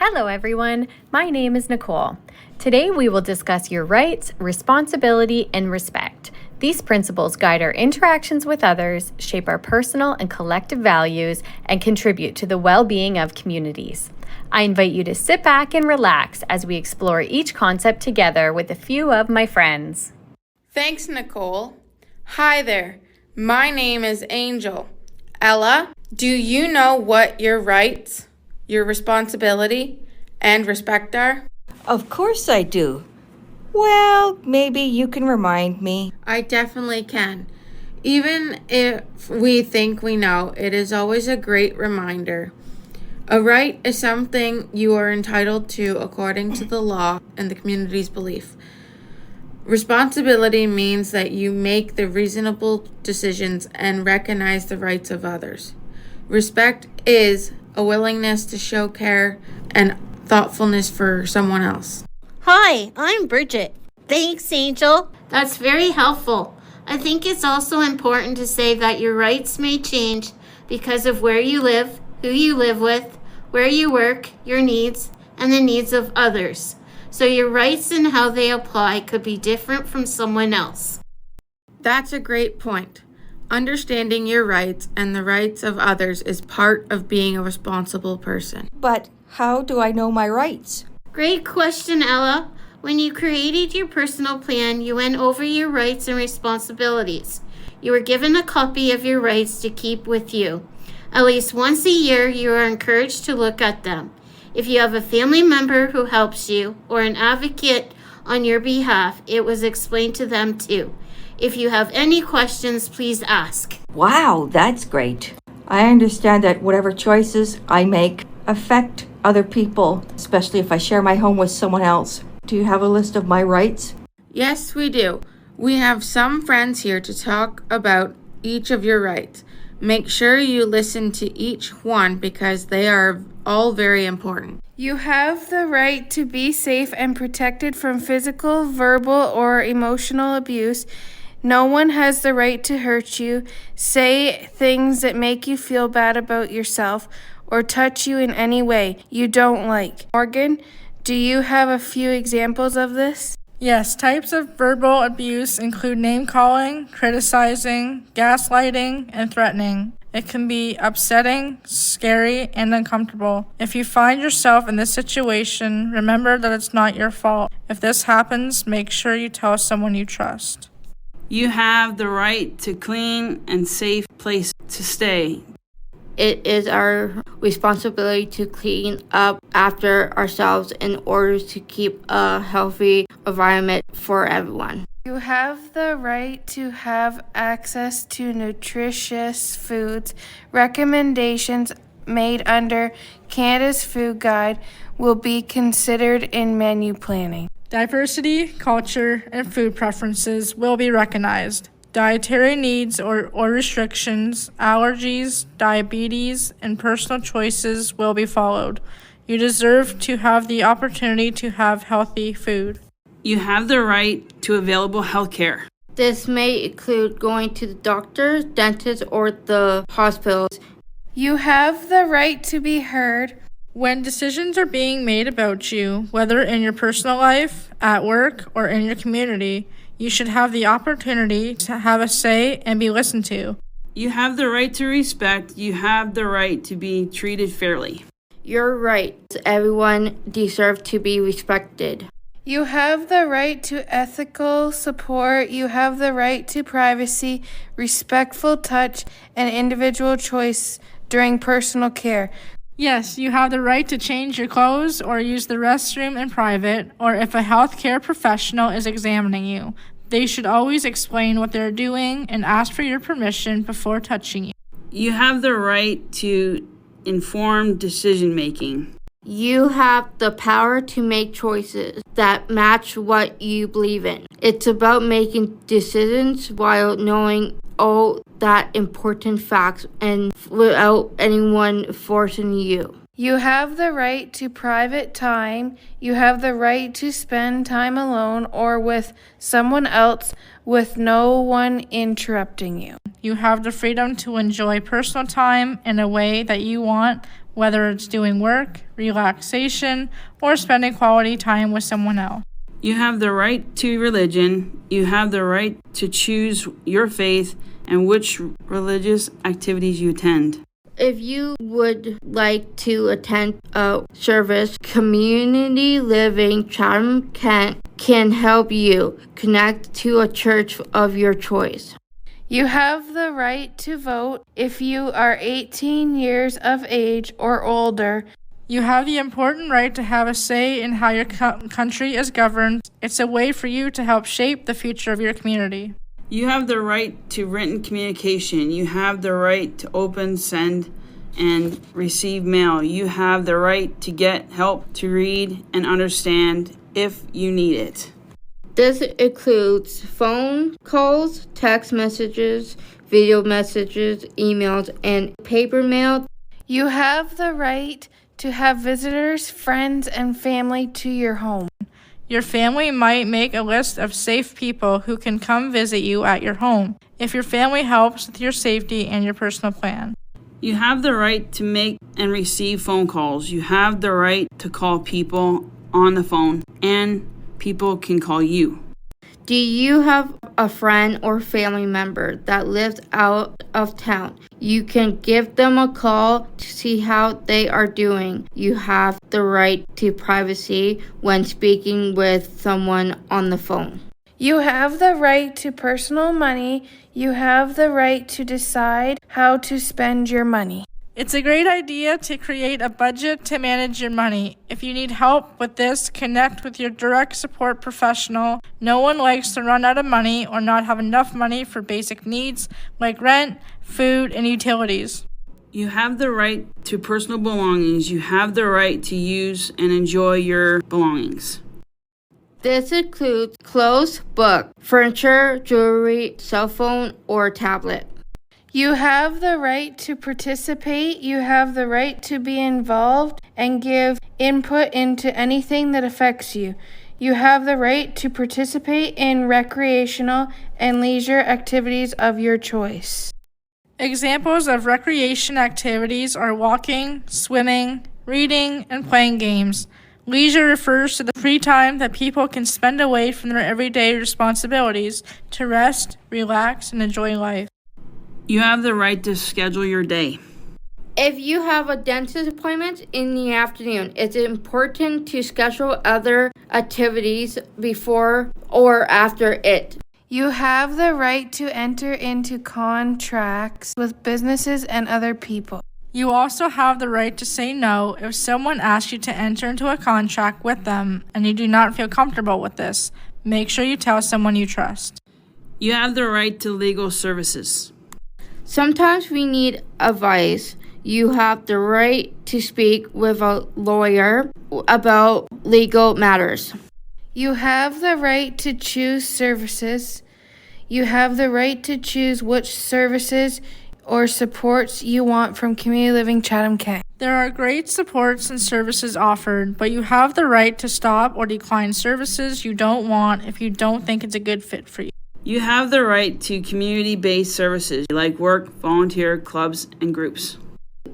Hello everyone, my name is Nicole. Today we will discuss your rights, responsibility, and respect. These principles guide our interactions with others, shape our personal and collective values, and contribute to the well-being of communities. I invite you to sit back and relax as we explore each concept together with a few of my friends. Thanks, Nicole. Hi there, my name is Angel. Ella, do you know what your rights, your responsibility, and respect are? Of course I do. Well, maybe you can remind me. I definitely can. Even if we think we know, it is always a great reminder. A right is something you are entitled to according to the law and the community's belief. Responsibility means that you make the reasonable decisions and recognize the rights of others. Respect is a willingness to show care and thoughtfulness for someone else. Hi, I'm Bridget. Thanks, Angel. That's very helpful. I think it's also important to say that your rights may change because of where you live, who you live with, where you work, your needs, and the needs of others. So your rights and how they apply could be different from someone else. That's a great point. Understanding your rights and the rights of others is part of being a responsible person. But how do I know my rights? Great question, Ella. When you created your personal plan, you went over your rights and responsibilities. You were given a copy of your rights to keep with you. At least once a year, you are encouraged to look at them. If you have a family member who helps you or an advocate on your behalf, it was explained to them too. If you have any questions, please ask. Wow, that's great. I understand that whatever choices I make affect other people, especially if I share my home with someone else. Do you have a list of my rights? Yes, we do. We have some friends here to talk about each of your rights. Make sure you listen to each one because they are all very important. You have the right to be safe and protected from physical, verbal, or emotional abuse. No one has the right to hurt you, say things that make you feel bad about yourself, or touch you in any way you don't like. Morgan, do you have a few examples of this? Yes, types of verbal abuse include name-calling, criticizing, gaslighting, and threatening. It can be upsetting, scary, and uncomfortable. If you find yourself in this situation, remember that it's not your fault. If this happens, make sure you tell someone you trust. You have the right to clean and safe place to stay. It is our responsibility to clean up after ourselves in order to keep a healthy environment for everyone. You have the right to have access to nutritious foods. Recommendations made under Canada's Food Guide will be considered in menu planning. Diversity, culture, and food preferences will be recognized. Dietary needs or restrictions, allergies, diabetes, and personal choices will be followed. You deserve to have the opportunity to have healthy food. You have the right to available health care. This may include going to the doctor, dentist, or the hospitals. You have the right to be heard. When decisions are being made about you, whether in your personal life, at work, or in your community, you should have the opportunity to have a say and be listened to. You have the right to respect. You have the right to be treated fairly. Your rights, everyone deserves to be respected. You have the right to ethical support. You have the right to privacy, respectful touch, and individual choice during personal care. Yes, you have the right to change your clothes or use the restroom in private, or if a healthcare professional is examining you. They should always explain what they're doing and ask for your permission before touching you. You have the right to informed decision making. You have the power to make choices that match what you believe in. It's about making decisions while knowing all that important facts and without anyone forcing you. You have the right to private time. You have the right to spend time alone or with someone else with no one interrupting you. You have the freedom to enjoy personal time in a way that you want whether it's doing work, relaxation, or spending quality time with someone else. You have the right to religion. You have the right to choose your faith and which religious activities you attend. If you would like to attend a service, Community Living Chatham-Kent can help you connect to a church of your choice. You have the right to vote if you are 18 years of age or older. You have the important right to have a say in how your country is governed. It's a way for you to help shape the future of your community. You have the right to written communication. You have the right to open, send, and receive mail. You have the right to get help to read and understand if you need it. This includes phone calls, text messages, video messages, emails, and paper mail. You have the right to have visitors, friends, and family to your home. Your family might make a list of safe people who can come visit you at your home if your family helps with your safety and your personal plan. You have the right to make and receive phone calls. You have the right to call people on the phone, and people can call you. Do you have a friend or family member that lives out of town? You can give them a call to see how they are doing. You have the right to privacy when speaking with someone on the phone. You have the right to personal money. You have the right to decide how to spend your money. It's a great idea to create a budget to manage your money. If you need help with this, connect with your direct support professional. No one likes to run out of money or not have enough money for basic needs like rent, food, and utilities. You have the right to personal belongings. You have the right to use and enjoy your belongings. This includes clothes, book, furniture, jewelry, cell phone, or tablet. You have the right to participate. You have the right to be involved and give input into anything that affects you. You have the right to participate in recreational and leisure activities of your choice. Examples of recreation activities are walking, swimming, reading, and playing games. Leisure refers to the free time that people can spend away from their everyday responsibilities to rest, relax, and enjoy life. You have the right to schedule your day. If you have a dentist appointment in the afternoon, it's important to schedule other activities before or after it. You have the right to enter into contracts with businesses and other people. You also have the right to say no if someone asks you to enter into a contract with them and you do not feel comfortable with this. Make sure you tell someone you trust. You have the right to legal services. Sometimes we need advice. You have the right to speak with a lawyer about legal matters. You have the right to choose services. You have the right to choose which services or supports you want from Community Living Chatham-Kent. There are great supports and services offered, but you have the right to stop or decline services you don't want if you don't think it's a good fit for you. You have the right to community-based services like work, volunteer, clubs, and groups.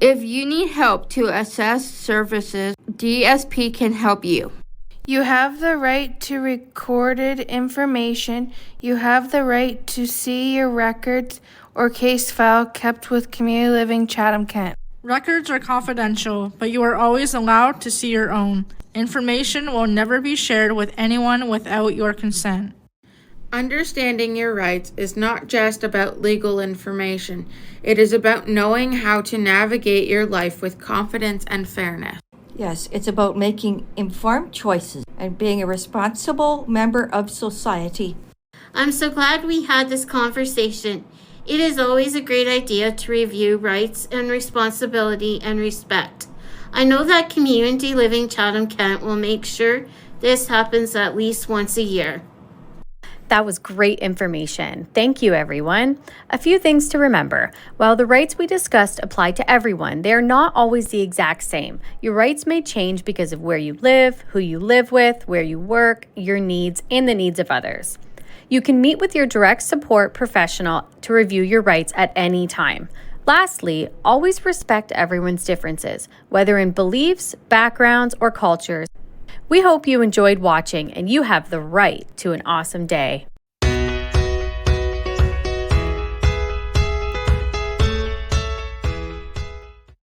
If you need help to assess services, DSP can help you. You have the right to recorded information. You have the right to see your records or case file kept with Community Living Chatham-Kent. Records are confidential, but you are always allowed to see your own. Information will never be shared with anyone without your consent. Understanding your rights is not just about legal information. It is about knowing how to navigate your life with confidence and fairness. Yes, it's about making informed choices and being a responsible member of society. I'm so glad we had this conversation. It is always a great idea to review rights and responsibility and respect. I know that Community Living Chatham-Kent will make sure this happens at least once a year. That was great information. Thank you, everyone. A few things to remember. While the rights we discussed apply to everyone, they are not always the exact same. Your rights may change because of where you live, who you live with, where you work, your needs, and the needs of others. You can meet with your direct support professional to review your rights at any time. Lastly, always respect everyone's differences, whether in beliefs, backgrounds, or cultures. We hope you enjoyed watching and you have the right to an awesome day.